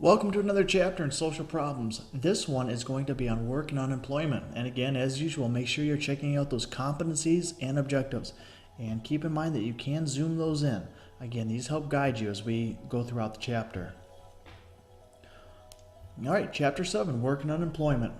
Welcome to another chapter in social problems. This one is going to be on work and unemployment. And again, as usual, make sure you're checking out those competencies and objectives. And keep in mind that you can zoom those in. Again, these help guide you as we go throughout the chapter. All right, Chapter 7, Work and Unemployment.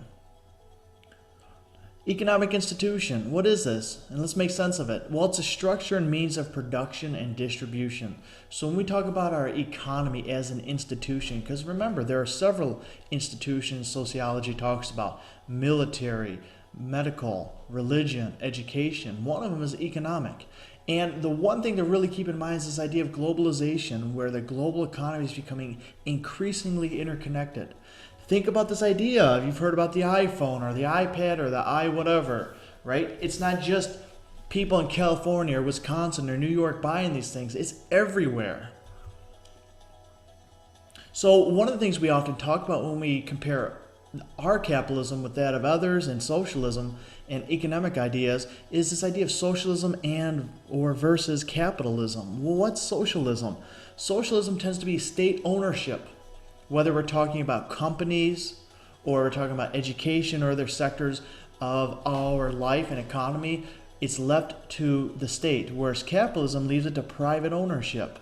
Economic institution, what is this? And let's make sense of it. Well, it's a structure and means of production and distribution. So when we talk about our economy as an institution, because remember, there are several institutions sociology talks about: military, medical, religion, education. One of them is economic. And the one thing to really keep in mind is this idea of globalization, where the global economy is becoming increasingly interconnected. Think about this idea. You've heard about the iPhone or the iPad or the whatever, right? It's not just people in California or Wisconsin or New York buying these things. It's everywhere. So one of the things we often talk about when we compare our capitalism with that of others and socialism and economic ideas is this idea of socialism and or versus capitalism. Well, what's socialism? Socialism tends to be state ownership. Whether we're talking about companies or we're talking about education or other sectors of our life and economy, it's left to the state, whereas capitalism leaves it to private ownership.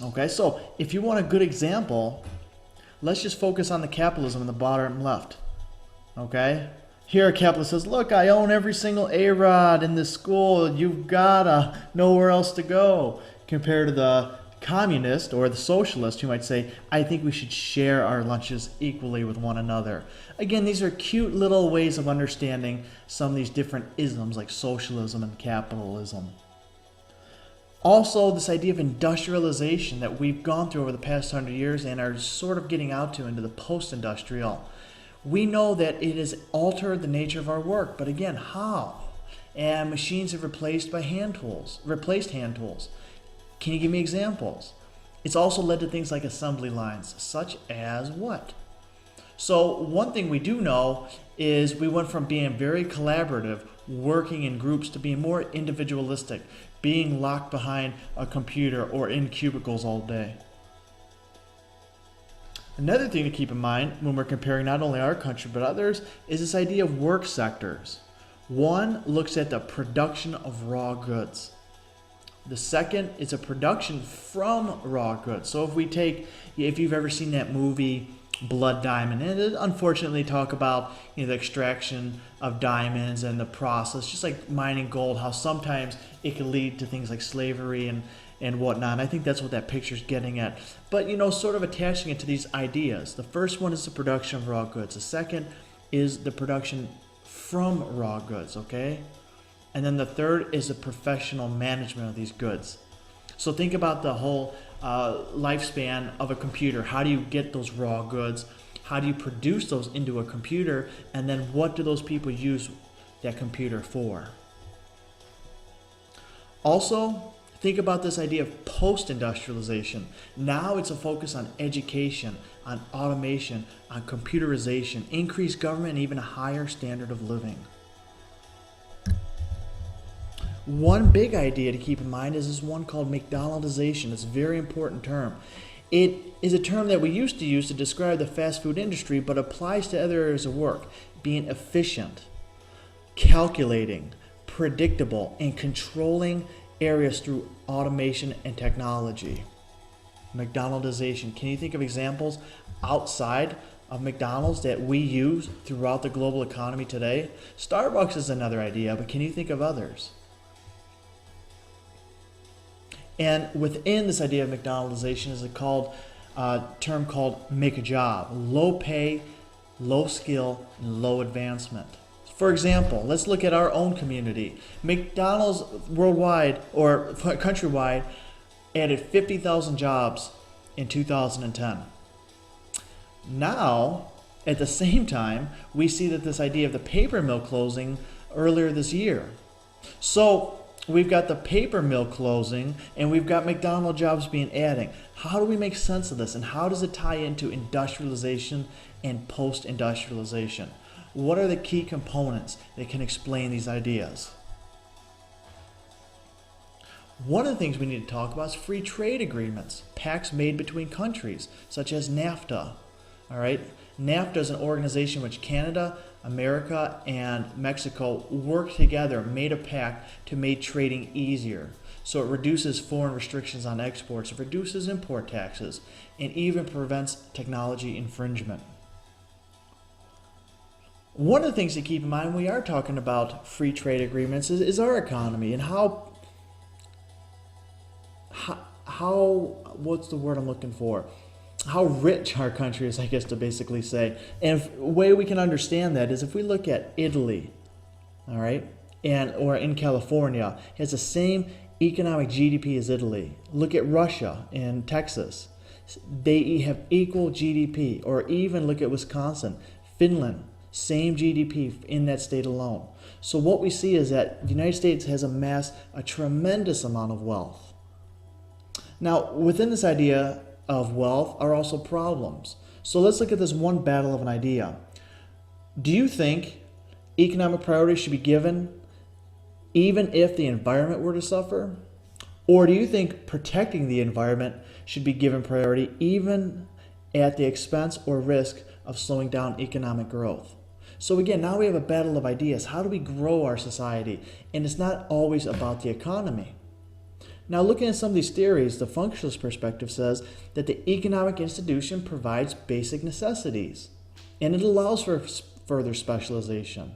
Okay, so if you want a good example, let's just focus on the capitalism in the bottom left. Okay? Here a capitalist says, look, I own every single A-Rod in this school. You've got nowhere else to go. Compared to the communist or the socialist who might say, I think we should share our lunches equally with one another. Again, these are cute little ways of understanding some of these different isms like socialism and capitalism. Also, this idea of industrialization that we've gone through over the past 100 years and are sort of getting out to into the post-industrial. We know that it has altered the nature of our work, but again, how? And machines have replaced hand tools. Can you give me examples? It's also led to things like assembly lines, such as what? So one thing we do know is we went from being very collaborative, working in groups, to being more individualistic, being locked behind a computer or in cubicles all day. Another thing to keep in mind when we're comparing not only our country but others is this idea of work sectors. One looks at the production of raw goods. The second is a production from raw goods. So if you've ever seen that movie Blood Diamond, and it unfortunately talk about the extraction of diamonds and the process, just like mining gold, how sometimes it can lead to things like slavery and whatnot. And I think that's what that picture's getting at. But sort of attaching it to these ideas. The first one is the production of raw goods. The second is the production from raw goods, okay? And then the third is the professional management of these goods. So think about the whole lifespan of a computer. How do you get those raw goods? How do you produce those into a computer? And then what do those people use that computer for? Also, think about this idea of post-industrialization. Now it's a focus on education, on automation, on computerization, increased government, and even a higher standard of living. One big idea to keep in mind is this one called McDonaldization. It's a very important term. It is a term that we used to use to describe the fast food industry, but applies to other areas of work, being efficient, calculating, predictable, and controlling areas through automation and technology. McDonaldization. Can you think of examples outside of McDonald's that we use throughout the global economy today? Starbucks is another idea, but can you think of others? And within this idea of McDonaldization is a term called make a job. Low pay, low skill, and low advancement. For example, let's look at our own community. McDonald's worldwide or countrywide added 50,000 jobs in 2010. Now, at the same time, we see that this idea of the paper mill closing earlier this year. So we've got the paper mill closing and we've got McDonald's jobs being added. How do we make sense of this, and how does it tie into industrialization and post-industrialization? What are the key components that can explain these ideas? One of the things we need to talk about is free trade agreements, pacts made between countries, such as NAFTA. All right, NAFTA is an organization in which Canada, America, and Mexico worked together, made a pact to make trading easier. So it reduces foreign restrictions on exports, it reduces import taxes, and even prevents technology infringement. One of the things to keep in mind when we are talking about free trade agreements is our economy and how what's the word I'm looking for? How rich our country is, I guess, to basically say. And a way we can understand that is if we look at Italy, all right, or in California, it has the same economic GDP as Italy. Look at Russia and Texas. They have equal GDP. Or even look at Wisconsin, Finland, same GDP in that state alone. So what we see is that the United States has amassed a tremendous amount of wealth. Now, within this idea of wealth are also problems. So let's look at this one battle of an idea. Do you think economic priority should be given even if the environment were to suffer? Or do you think protecting the environment should be given priority even at the expense or risk of slowing down economic growth? So again, now we have a battle of ideas. How do we grow our society? And it's not always about the economy. Now, looking at some of these theories, the functionalist perspective says that the economic institution provides basic necessities, and it allows for further specialization.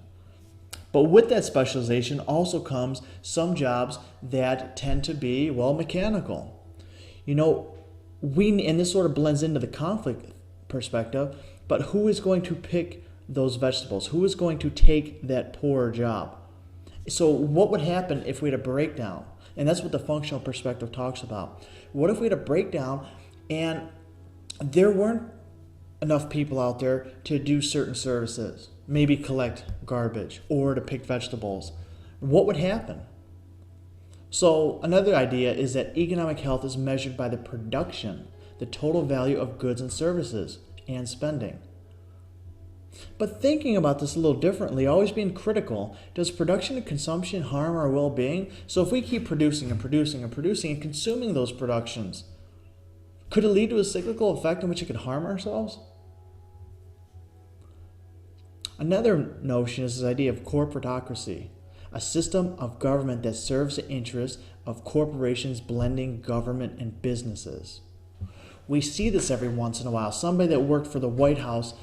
But with that specialization also comes some jobs that tend to be, well, mechanical. And this sort of blends into the conflict perspective, but who is going to pick those vegetables? Who is going to take that poor job? So what would happen if we had a breakdown? And that's what the functional perspective talks about. What if we had a breakdown and there weren't enough people out there to do certain services, maybe collect garbage or to pick vegetables? What would happen? So another idea is that economic health is measured by the production, the total value of goods and services, and spending. But thinking about this a little differently, always being critical, does production and consumption harm our well-being? So if we keep producing and producing and producing and consuming those productions, could it lead to a cyclical effect in which it could harm ourselves? Another notion is this idea of corporatocracy, a system of government that serves the interests of corporations blending government and businesses. We see this every once in a while. Somebody that worked for the White House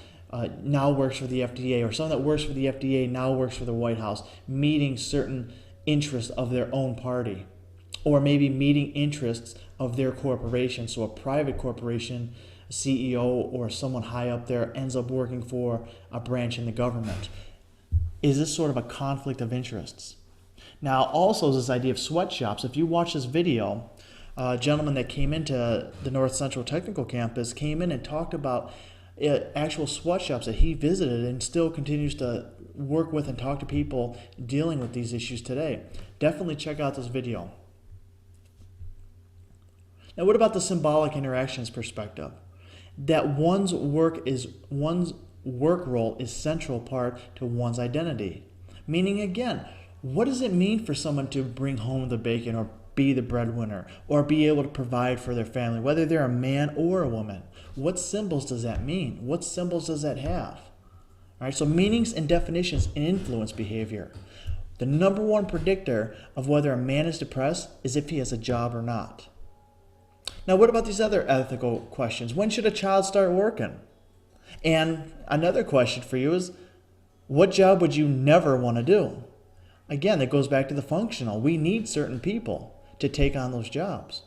now works for the FDA, or someone that works for the FDA now works for the White House, meeting certain interests of their own party, or maybe meeting interests of their corporation. So a private corporation, a CEO, or someone high up there ends up working for a branch in the government. Is this sort of a conflict of interests? Now, also this idea of sweatshops. If you watch this video, a gentleman that came into the North Central Technical Campus came in and talked about actual sweatshops that he visited and still continues to work with and talk to people dealing with these issues today. Definitely check out this video. Now, what about the symbolic interactions perspective? That one's work role is central part to one's identity. Meaning, again, what does it mean for someone to bring home the bacon or be the breadwinner or be able to provide for their family, whether they're a man or a woman? What symbols does that mean? What symbols does that have? All right, so meanings and definitions influence behavior. The number one predictor of whether a man is depressed is if he has a job or not. Now, what about these other ethical questions? When should a child start working? And another question for you is, what job would you never want to do? Again, that goes back to the functional. We need certain people to take on those jobs.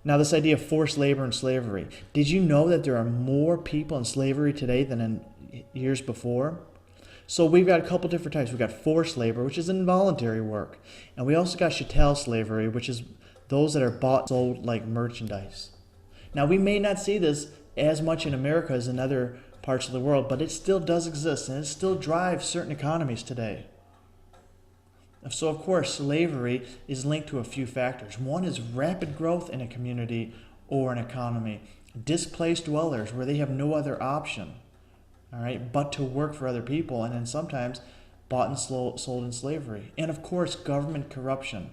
Now, this idea of forced labor and slavery. Did you know that there are more people in slavery today than in years before? So we've got a couple different types. We've got forced labor, which is involuntary work. And we also got chattel slavery, which is those that are bought and sold like merchandise. Now, we may not see this as much in America as in other parts of the world, but it still does exist, and it still drives certain economies today. So, of course, slavery is linked to a few factors. One is rapid growth in a community or an economy, displaced dwellers where they have no other option, all right, but to work for other people, and then sometimes bought and sold in slavery. And of course, government corruption,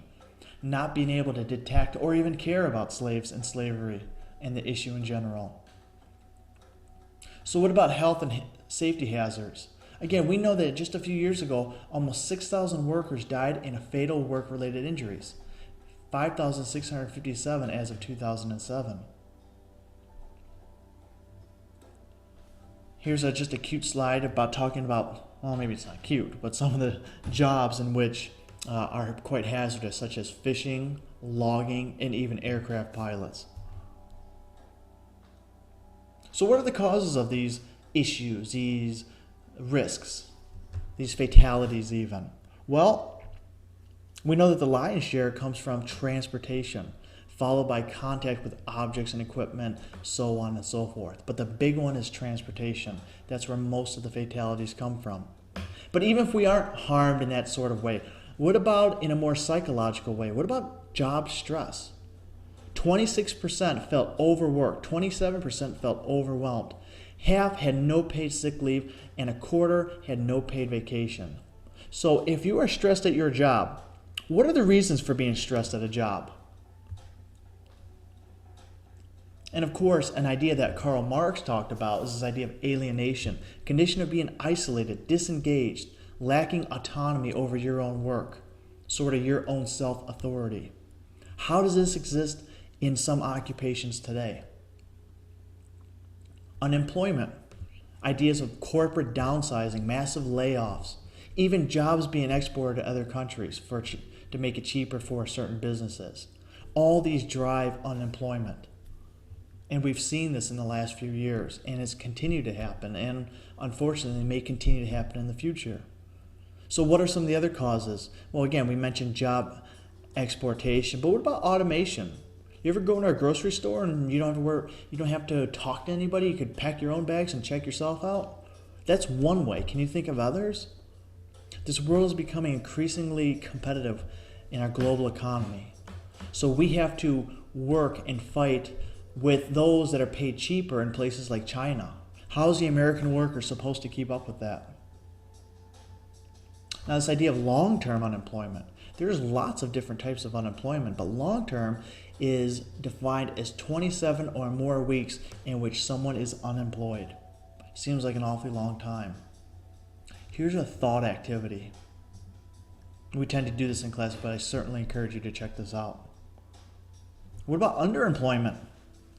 not being able to detect or even care about slaves and slavery and the issue in general. So what about health and safety hazards? Again, we know that just a few years ago, almost 6,000 workers died in fatal work-related injuries, 5,657 as of 2007. Here's just a cute slide about talking about, well, maybe it's not cute, but some of the jobs in which are quite hazardous, such as fishing, logging, and even aircraft pilots. So what are the causes of these issues, these risks, these fatalities even? Well, we know that the lion's share comes from transportation, followed by contact with objects and equipment, so on and so forth. But the big one is transportation. That's where most of the fatalities come from. But even if we aren't harmed in that sort of way, what about in a more psychological way? What about job stress? 26% felt overworked, 27% felt overwhelmed. Half had no paid sick leave, and a quarter had no paid vacation. So if you are stressed at your job, what are the reasons for being stressed at a job? And of course, an idea that Karl Marx talked about is this idea of alienation, condition of being isolated, disengaged, lacking autonomy over your own work, sort of your own self-authority. How does this exist in some occupations today? Unemployment, ideas of corporate downsizing, massive layoffs, even jobs being exported to other countries to make it cheaper for certain businesses. All these drive unemployment. And we've seen this in the last few years, and it's continued to happen, and unfortunately may continue to happen in the future. So what are some of the other causes? Well, again, we mentioned job exportation, but what about automation? You ever go into a grocery store and you don't have to talk to anybody? You could pack your own bags and check yourself out? That's one way. Can you think of others? This world is becoming increasingly competitive in our global economy. So we have to work and fight with those that are paid cheaper in places like China. How's the American worker supposed to keep up with that? Now, this idea of long-term unemployment. There's lots of different types of unemployment, but long-term is defined as 27 or more weeks in which someone is unemployed. Seems like an awfully long time. Here's a thought activity. We tend to do this in class, but I certainly encourage you to check this out. What about underemployment,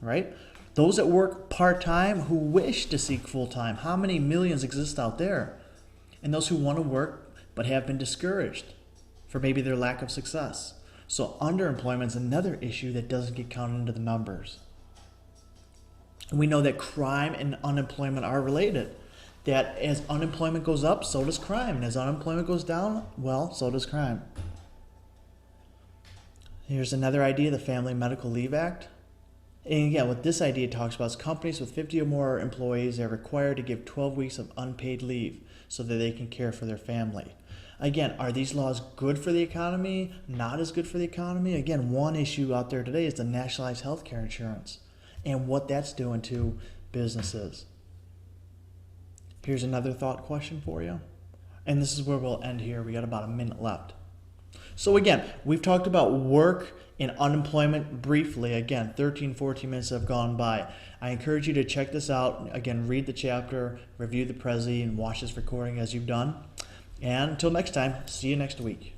right? Those that work part-time who wish to seek full-time. How many millions exist out there? And those who want to work but have been discouraged for maybe their lack of success. So underemployment is another issue that doesn't get counted into the numbers. We know that crime and unemployment are related. That as unemployment goes up, so does crime. And as unemployment goes down, well, so does crime. Here's another idea, the Family Medical Leave Act. And again, what this idea talks about is companies with 50 or more employees are required to give 12 weeks of unpaid leave so that they can care for their family. Again, are these laws good for the economy? Not as good for the economy? Again, one issue out there today is the nationalized health care insurance and what that's doing to businesses. Here's another thought question for you. And this is where we'll end here. We got about a minute left. So again, we've talked about work and unemployment briefly. Again, 13, 14 minutes have gone by. I encourage you to check this out. Again, read the chapter, review the Prezi, and watch this recording as you've done. And until next time, see you next week.